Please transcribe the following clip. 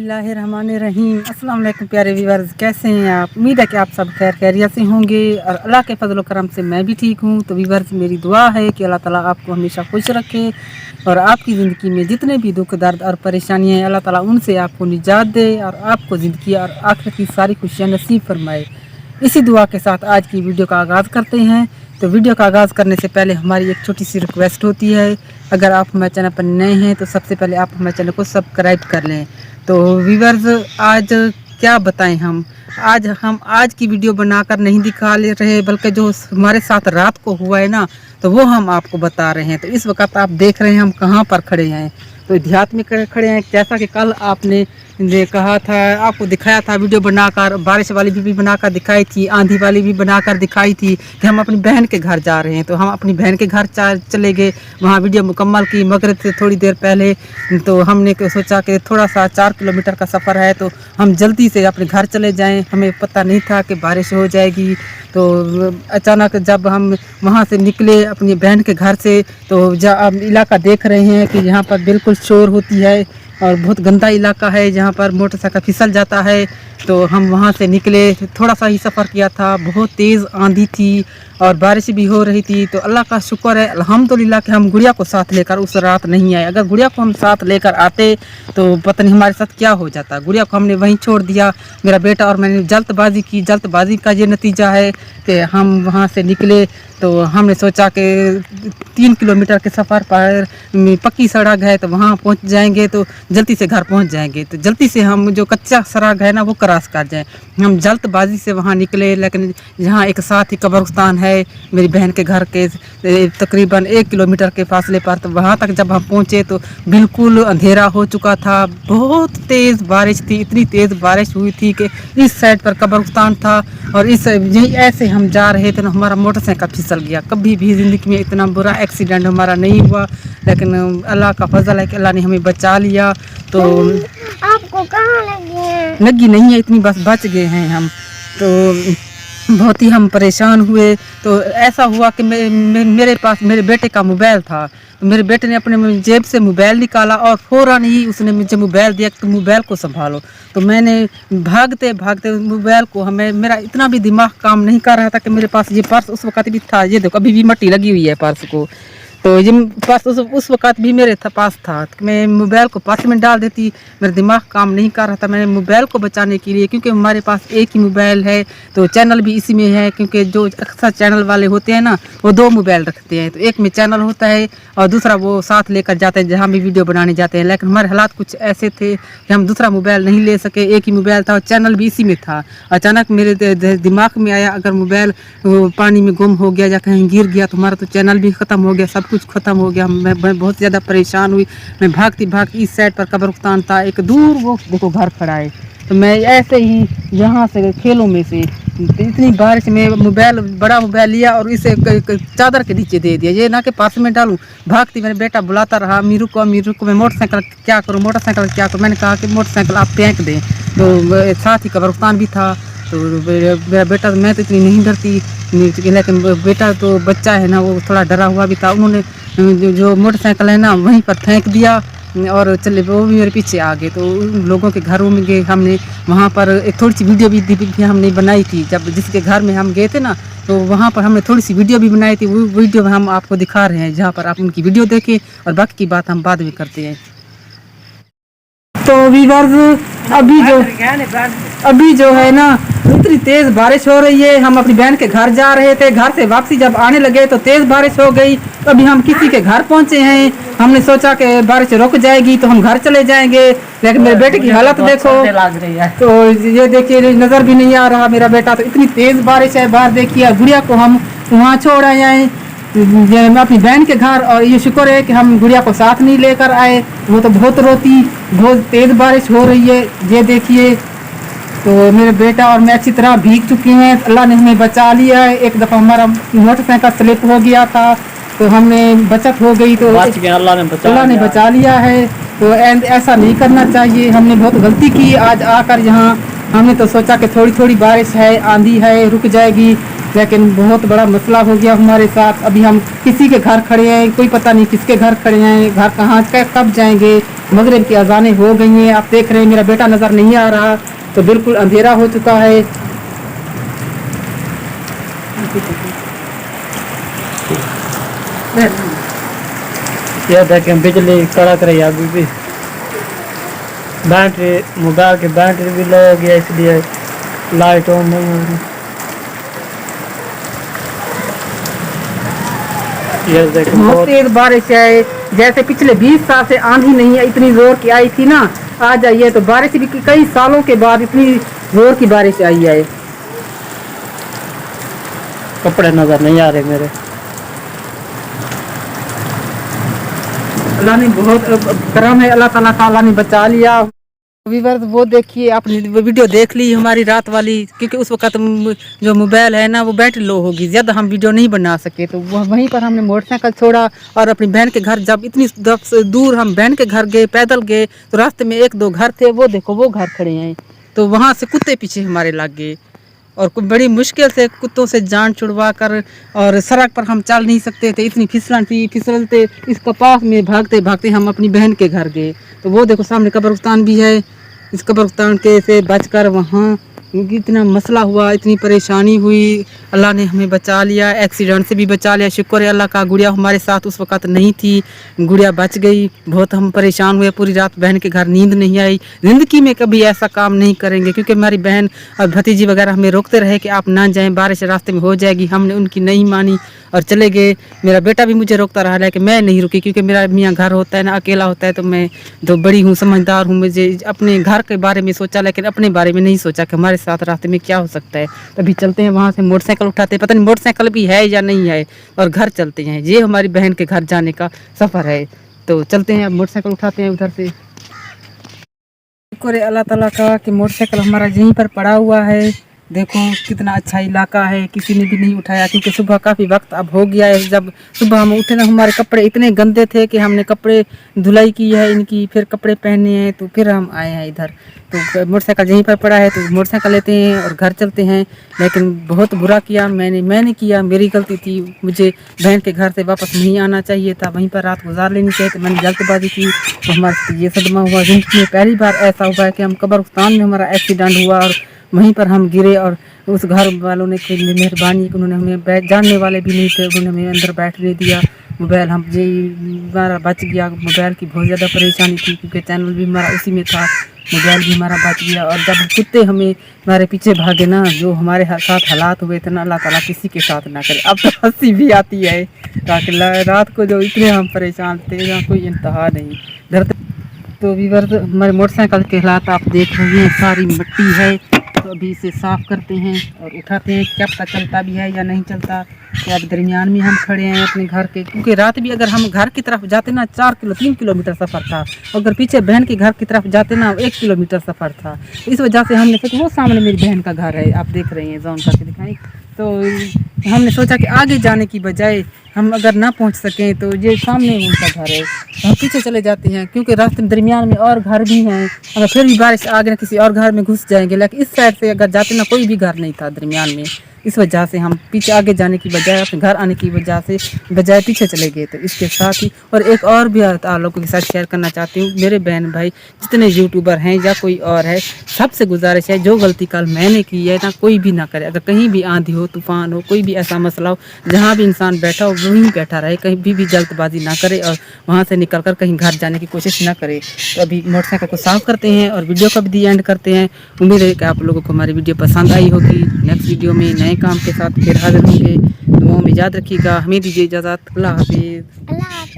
बिस्मिल्लाहिर्रहमानिर्रहीम। अस्सलाम वालेकुम प्यारे व्यूअर्स, कैसे हैं आप? उम्मीद है कि आप सब खैर खैरियत से होंगे और अल्लाह के फजल व करम से मैं भी ठीक हूँ। तो व्यूअर्स, मेरी दुआ है कि अल्लाह ताला आपको हमेशा खुश रखे और आपकी ज़िंदगी में जितने भी दुख दर्द और परेशानियाँ हैं, अल्लाह ताला उनसे आपको निजात दे और आपको ज़िंदगी और आखिरत की सारी खुशियाँ नसीब फरमाए। इसी दुआ के साथ आज की वीडियो का आगाज़ करते हैं। तो वीडियो का आगाज़ करने से पहले हमारी एक छोटी सी रिक्वेस्ट होती है, अगर आप हमारे चैनल पर नए हैं तो सबसे पहले आप हमारे चैनल को सब्सक्राइब कर लें। तो व्यूअर्स, आज क्या बताएं, हम आज की वीडियो बनाकर नहीं दिखा ले रहे, बल्कि जो हमारे साथ रात को हुआ है ना, तो वो हम आपको बता रहे हैं। तो इस वक्त आप देख रहे हैं हम कहाँ पर खड़े हैं। तो देहात में खड़े हैं, जैसा कि कल आपने कहा था, आपको दिखाया था वीडियो बनाकर, बारिश वाली भी बनाकर दिखाई थी, आंधी वाली भी बनाकर दिखाई थी कि हम अपनी बहन के घर जा रहे हैं। तो हम अपनी बहन के घर चले गए, वहाँ वीडियो मुकम्मल की मगरिब से थोड़ी देर पहले। तो हमने सोचा कि थोड़ा सा 4 किलोमीटर का सफ़र है तो हम जल्दी से अपने घर चले जाएं। हमें पता नहीं था कि बारिश हो जाएगी। तो अचानक जब हम वहाँ से निकले अपनी बहन के घर से, तो जब इलाका देख रहे हैं कि यहाँ पर बिल्कुल शोर होती है और बहुत गंदा इलाका है, जहाँ पर मोटरसाइकिल फिसल जाता है। तो हम वहाँ से निकले, थोड़ा सा ही सफ़र किया था, बहुत तेज़ आंधी थी और बारिश भी हो रही थी। तो अल्लाह का शुक्र है अल्हम्दुलिल्लाह कि हम गुड़िया को साथ लेकर उस रात नहीं आए। अगर गुड़िया को हम साथ लेकर आते तो पता नहीं हमारे साथ क्या हो जाता। गुड़िया को हमने वहीं छोड़ दिया, मेरा बेटा और मैंने जल्दबाजी की। जल्दबाजी का ये नतीजा है कि हम वहाँ से निकले तो हमने सोचा कि 3 किलोमीटर के सफ़र पर पक्की सड़क है तो वहाँ पहुँच जाएंगे तो जल्दी से घर पहुँच जाएंगे। तो जल्दी से हम जो कच्चा सड़क है ना वो क्रॉस कर जाएं। हम जल्दबाजी से वहाँ निकले, लेकिन जहाँ एक साथ ही कब्रिस्तान है मेरी बहन के घर के तकरीबन 1 किलोमीटर के फासले पर, तो वहाँ तक जब हम पहुँचे तो बिल्कुल अंधेरा हो चुका था। बहुत तेज़ बारिश थी, इतनी तेज़ बारिश हुई थी कि इस साइड पर कब्रिस्तान था और इस यही ऐसे हम जा रहे थे ना हमारा मोटरसाइकिल फिसल गया। कभी भी ज़िंदगी में इतना बुरा एक्सीडेंट हमारा नहीं हुआ, लेकिन अल्लाह का फजल है कि अल्लाह ने हमें बचा लिया। तो आपको कहाँ लगी है? लगी नहीं है इतनी, बस बच गए हैं हम। तो बहुत ही हम परेशान हुए। तो ऐसा हुआ कि मेरे पास मेरे बेटे का मोबाइल था। तो मेरे बेटे ने अपने जेब से मोबाइल निकाला और फ़ौरन ही उसने मुझे मोबाइल दिया कि तुम मोबाइल को संभालो। तो मैंने भागते भागते मोबाइल को, मेरा इतना भी दिमाग काम नहीं कर रहा था कि मेरे पास ये पर्स उस वक्त भी था। ये देखो अभी भी मट्टी लगी हुई है पर्स को। तो ये पर्स उस वक़्त भी मेरे पास था। मैं मोबाइल को पर्स में डाल देती, मेरा दिमाग काम नहीं कर रहा था। मैंने मोबाइल को बचाने के लिए, क्योंकि हमारे पास एक ही मोबाइल है तो चैनल भी इसी में है, क्योंकि जो अक्सर चैनल वाले होते हैं ना वो 2 मोबाइल रखते हैं। तो एक में चैनल होता है और दूसरा वो साथ लेकर जाते हैं जहाँ भी वीडियो बनाने जाते हैं। लेकिन हमारे हालात कुछ ऐसे थे कि हम दूसरा मोबाइल नहीं ले सके, एक ही मोबाइल था और चैनल भी इसी में था। अचानक मेरे दिमाग में आया, अगर मोबाइल पानी में गुम हो गया या कहीं गिर गया तो हमारा तो चैनल भी ख़त्म हो गया, सब कुछ ख़त्म हो गया। मैं बहुत ज़्यादा परेशान हुई। मैं भागती इस साइड पर कब्रिस्तान था, एक दूर वो देखो घर खड़ा है। तो मैं ऐसे ही यहाँ से खेलों में से इतनी बारिश में मोबाइल, बड़ा मोबाइल लिया और इसे चादर के नीचे दे दिया, ये ना कि पर्स में डालूं। भागती मेरा बेटा बुलाता रहा, अमीरू को मैं मोटरसाइकिल क्या करूँ। मैंने कहा कि मोटरसाइकिल आप फेंक दें। तो साथ ही कब्रिस्तान भी था। तो मेरा बेटा, मैं तो इतनी नहीं डरती, लेकिन बेटा तो बच्चा है ना, वो थोड़ा डरा हुआ भी था। उन्होंने जो मोटरसाइकिल है ना वहीं पर फेंक दिया और चले, वो भी मेरे पीछे आ गए। तो उन लोगों के घरों में गए हमने, वहाँ पर एक थोड़ी सी वीडियो भी हमने बनाई थी। जब जिसके घर में हम गए थे ना तो वहाँ पर हमने थोड़ी सी वीडियो भी बनाई थी। वो वीडियो हम आपको दिखा रहे हैं, जहाँ पर आप उनकी वीडियो देखें और बाकी की बात हम बाद में करते हैं। तो व्यूअर्स, अभी जो है ना इतनी तेज़ बारिश हो रही है। हम अपनी बहन के घर जा रहे थे, घर से वापसी जब आने लगे तो तेज़ बारिश हो गई। तो अभी हम किसी के घर पहुंचे हैं। हमने सोचा कि बारिश रुक जाएगी तो हम घर चले जाएंगे, लेकिन मेरे बेटे की हालत देखो, तो ये देखिए नज़र भी नहीं आ रहा मेरा बेटा। तो इतनी तेज़ बारिश है, बाहर देखिए। गुड़िया को हम वहाँ छोड़ आए हैं मैं अपनी बहन के घर, और ये शुक्र है कि हम गुड़िया को साथ नहीं लेकर आए, वो तो बहुत रोती। बहुत तेज़ बारिश हो रही है, ये देखिए। तो मेरे बेटा और मैं अच्छी तरह भीग चुके हैं। अल्लाह ने हमें बचा लिया है। एक दफ़ा हमारा मोटरसाइकिल स्लिप हो गया था तो हमने बचत हो गई, तो अल्लाह ने बचा लिया है। तो ऐसा नहीं करना चाहिए, हमने बहुत गलती की। आज आकर यहाँ हमने तो सोचा कि थोड़ी थोड़ी बारिश है, आंधी है, रुक जाएगी, लेकिन बहुत बड़ा मसला हो गया हमारे साथ। अभी हम किसी के घर खड़े हैं, कोई पता नहीं किसके घर खड़े हैं, घर कहाँ कब जाएंगे। मगरिब की अजानें हो गई हैं, आप देख रहे हैं मेरा बेटा नज़र नहीं आ रहा, तो बिल्कुल अंधेरा हो चुका है। ये देखें बिजली कड़क रही है अभी भी। बैटरी मोबाइल की बैटरी भी लो हो गया, इसलिए लाइट ऑन नहीं हो रही। ये देखें बहुत तेज बारिश है, जैसे पिछले 20 साल से आंधी नहीं है इतनी जोर की आई थी ना, आ जाइए तो बारिश भी कई सालों के बाद इतनी जोर की बारिश आई है। कपड़े नजर नहीं आ रहे मेरे। अल्लाह ने बहुत करम है, अल्लाह ताला का, अल्लाह ने बचा लिया। व्यूअर्स वो देखिए, आपने वो वीडियो देख ली हमारी रात वाली, क्योंकि उस वक्त जो मोबाइल है ना वो बैटरी लो होगी, ज़्यादा हम वीडियो नहीं बना सके, तो वहीं पर हमने मोटरसाइकिल छोड़ा और अपनी बहन के घर, जब इतनी दूर हम बहन के घर गए, पैदल गए, तो रास्ते में 1-2 घर थे, वो देखो वो घर खड़े हैं, तो वहाँ से कुत्ते पीछे हमारे लग गए और बड़ी मुश्किल से कुत्तों से जान छुड़वा कर, और सड़क पर हम चल नहीं सकते थे, इतनी फिसलन थी, फिसलते इस कपास में भागते भागते हम अपनी बहन के घर गए। तो वो देखो सामने कब्रिस्तान भी है, इस कब्रिस्तान के से बचकर वहाँ इतना मसला हुआ, इतनी परेशानी हुई, अल्लाह ने हमें बचा लिया, एक्सीडेंट से भी बचा लिया, शुक्र है अल्लाह का। गुड़िया हमारे साथ उस वक़्त नहीं थी, गुड़िया बच गई। बहुत हम परेशान हुए, पूरी रात बहन के घर नींद नहीं आई। ज़िंदगी में कभी ऐसा काम नहीं करेंगे, क्योंकि हमारी बहन और भतीजी वगैरह हमें रोकते रहे कि आप ना जाएं, बारिश रास्ते में हो जाएगी, हमने उनकी नहीं मानी और चले गए। मेरा बेटा भी मुझे रोकता रहा, लेकिन मैं नहीं रुकी, क्योंकि मेरा मियाँ घर होता है ना, अकेला होता है, तो मैं तो बड़ी हूँ, समझदार हूँ, मुझे अपने घर के बारे में सोचा, लेकिन अपने बारे में नहीं सोचा कि हमारे साथ रास्ते में क्या हो सकता है। तभी चलते हैं वहाँ से, मोटरसाइकिल उठाते हैं, पता नहीं मोटरसाइकिल भी है या नहीं है, और घर चलते हैं। ये हमारी बहन के घर जाने का सफ़र है, तो चलते हैं, अब मोटरसाइकिल उठाते हैं उधर से। शुक्र है अल्लाह ताला का कि मोटरसाइकिल हमारा यहीं पर पड़ा हुआ है। देखो कितना अच्छा इलाका है, किसी ने भी नहीं उठाया, क्योंकि सुबह काफ़ी वक्त अब हो गया है। जब सुबह हम उठे ना, हमारे कपड़े इतने गंदे थे कि हमने कपड़े धुलाई की है इनकी, फिर कपड़े पहने हैं, तो फिर हम आए हैं इधर। तो मोटरसाइकिल यहीं पर पड़ा है, तो मोटरसाइकिल लेते हैं और घर चलते हैं। लेकिन बहुत बुरा किया मैंने किया, मेरी गलती थी, मुझे बहन के घर से वापस नहीं आना चाहिए था, वहीं पर रात गुजार लेनी चाहिए, तो मैंने जल्दबाजी की, तो हमारे ये सदमा हुआ। ज़िंदगी में पहली बार ऐसा हुआ है कि हम कब्रिस्तान में हमारा एक्सीडेंट हुआ और वहीं पर हम गिरे, और उस घर वालों ने कोई मेहरबानी, उन्होंने हमें जानने वाले भी नहीं थे, उन्होंने हमें अंदर बैठने दिया। मोबाइल हम ये हमारा बच गया। मोबाइल की बहुत ज़्यादा परेशानी थी, क्योंकि चैनल भी हमारा उसी में था, मोबाइल भी हमारा बच गया। और जब कुत्ते हमें हमारे पीछे भागे ना, जो हमारे साथ हालात हुए थे ना, अल्लाह ताला किसी के साथ ना करे। अब तो हंसी भी आती है, ताकि रात को जो इतने हम परेशान थे, जहाँ कोई इंतहा नहीं। डर तो व्यूअर्स, हमारे मोटरसाइकिल के हालात आप देख रहे हैं, सारी मिट्टी है, तो अभी इसे साफ़ करते हैं और उठाते हैं, क्या पता चलता भी है या नहीं चलता। तो अब दरमियान में हम खड़े हैं अपने घर के, क्योंकि रात भी अगर हम घर की तरफ जाते ना, 3 किलोमीटर सफ़र था, अगर पीछे बहन के घर की तरफ जाते ना, 1 किलोमीटर सफ़र था। इस वजह से हमने सोचा, वो सामने मेरी बहन का घर है, आप देख रहे हैं, जॉन करके दिखाएं, तो हमने सोचा कि आगे जाने की बजाय हम अगर ना पहुंच सकें, तो ये सामने उनका घर है, तो हम पीछे चले जाते हैं, क्योंकि रास्ते में दरमियान में और घर भी हैं। अगर फिर भी बारिश आ गई ना, किसी और घर में घुस जाएंगे, लेकिन इस साइड से अगर जाते ना, कोई भी घर नहीं था दरमियान में। इस वजह से हम पीछे आगे जाने की बजाय, अपने घर आने की वजह से बजाय पीछे चले गए। तो इसके साथ ही और एक और भी आप लोगों के साथ शेयर करना चाहती हूँ, मेरे बहन भाई जितने यूट्यूबर हैं या कोई और है, सबसे गुजारिश है, जो गलती कल मैंने की है ना, कोई भी ना करे। अगर कहीं भी आंधी हो, तूफान हो, कोई भी ऐसा मसला हो, जहाँ भी इंसान बैठा हो वहीं बैठा रहे, कहीं भी जल्दबाजी ना करे और वहाँ से निकल कर कहीं घर जाने की कोशिश ना करे। तो अभी मोटरसाइकिल को साफ़ करते हैं और वीडियो का भी एंड करते हैं। उम्मीद है कि आप लोगों को हमारी वीडियो पसंद आई होगी। नेक्स्ट वीडियो में नए काम के साथ फिर हाजिर होंगे। दुआओं में याद रखिएगा। हमें दीजिए इजाज़त। अल्लाह हाफिज़। अल्लाह